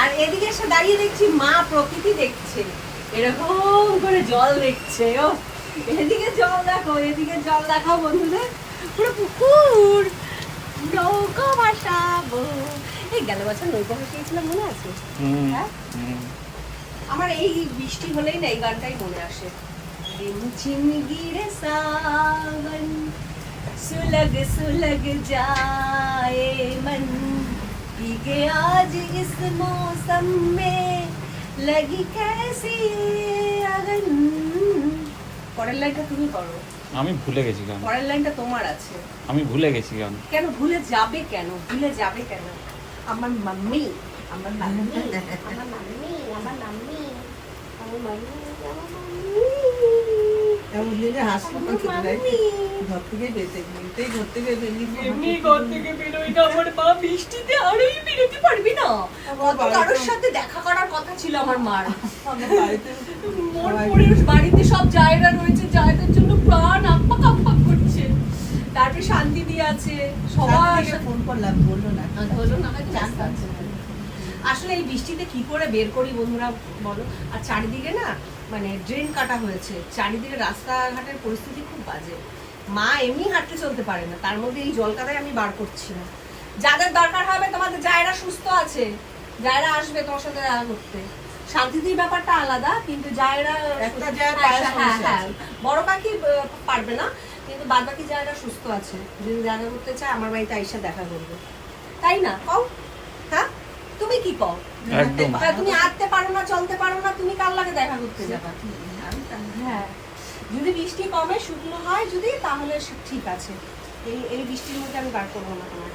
আর এদিকে এসে দাঁড়িয়ে দেখছি মা প্রকৃতি দেখছে, এরকম করে জল দেখছে। ও এদিকে জল দেখো, এদিকে জল দেখাও বন্ধুদের, পুরো পুকুর, নৌকা ভাসাবো। এই গেল বছর নৌকা ভাসিয়েছিলাম, মনে আছে? হ্যাঁ, আমার এই বৃষ্টি হলেই না এই গানটাই মনে আসে। रिमझिम गिरे सावन सुलग सुलग जाए मन भीगे आज इस मौसम में लगी कैसी अगन। পরের লাইনটা তুমি করো। আমি ভুলে গেছি গান। পরের লাইনটা তোমার আছে। আমি ভুলে গেছি গান। কেন ভুলে যাবে? কেন ভুলে যাবে? কেন? আমার মাম্মি, আমার মাম্মি, আমার মাম্মি, আমার মাম্মি, আমার মাম্মি, আমার মাম্মি। এমন দিনে হাসপাতাল খেতে যাই, ঘর থেকে বেঁচে গিয়ে ঘর থেকে এমনি ঘর থেকে বেরোই না, আমার মা বৃষ্টিতে আরোই বেরোতে পারবি না। কত কারোর সাথে দেখা করার কথা ছিল আমার মার। মোর পরের বাড়িতে সব জায়গা রয়েছে, জায়গার জন্য প্রাণ আপ্পাক আপ্পাক করছে। তারপরে শান্তি দিয়ে আছে, সবার ফোন করলাম, বললো না, হলো না, হয়তো জানতে পারছে না। আসলে এই বৃষ্টিতে কি করে বের করি বন্ধুরা বলো? আর চারিদিকে না মানে ড্রেন কাটা হয়েছে, চারিদিকে রাস্তাঘাটের পরিস্থিতি খুব বাজে। মা এমনি হাঁটতে চলতে পারে না, তার মধ্যে এই জল কাদায় আমি বার করছি না। যাদের দরকার হবে, তোমাদের জায়গা সুস্থ আছে, জায়গা আসবে তোমার সাথে দেখা করতে। শান্তিদির ব্যাপারটা আলাদা, কিন্তু জায়গা একটা জায়গা বড় পাখি পারবে না, কিন্তু বাদ বাকি জায়গা সুস্থ আছে। যদি দেখা করতে চায় আমার বাড়িতে আইসা দেখা করবে, তাই না? কও হ্যাঁ, তুমি কি কও? একদম। তুমি হাঁটতে পারো না, চলতে পারো না, তুমি কার লাগে দেখা করতে যাবা? হ্যাঁ, যদি বৃষ্টি কমে, শুকনো হয় যদি, তাহলে ঠিক আছে। এই বৃষ্টির মধ্যে আমি বার করবো না তোমার।